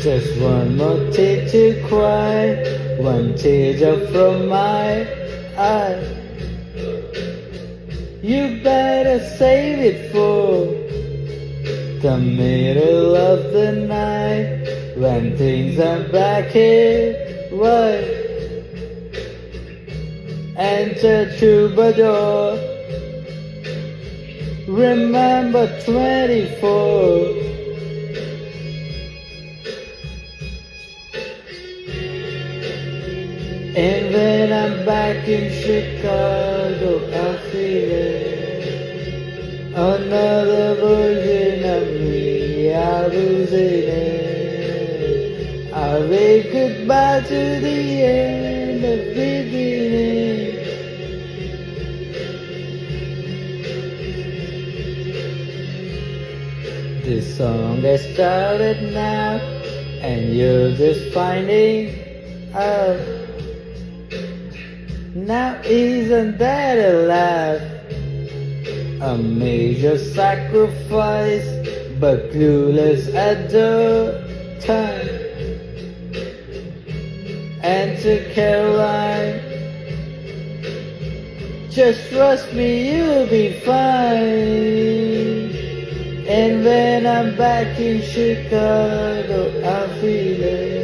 Just one more tear to cry, one teardrop from my eye. You better save it for the middle of the night, when things are black and white. Enter troubadour, remember 24. And when I'm back in Chicago, I feel it. Another version of me, I lose it. I wave goodbye to the end of beginning. This song has started now, and you're just finding out. Now isn't that a laugh? A major sacrifice, but clueless at the time. Enter Caroline, just trust me, you'll be fine. And when I'm back in Chicago, I feel it.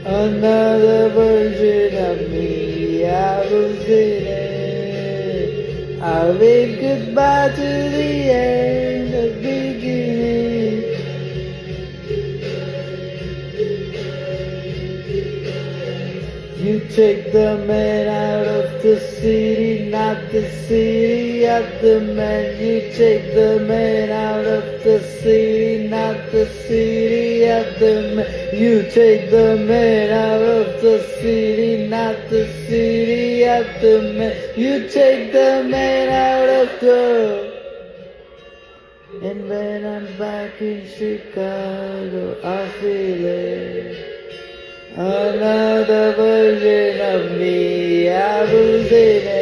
Another version of me, I was in it. I wave goodbye to the end of beginning. You take the man out of the city, not the city of the man. You take the man out of the city, not the city of the man. You take the man out of the city, not the city of the man. You take the man out of the. And when I'm back in Chicago, I feel it. Another version of me, I was in it.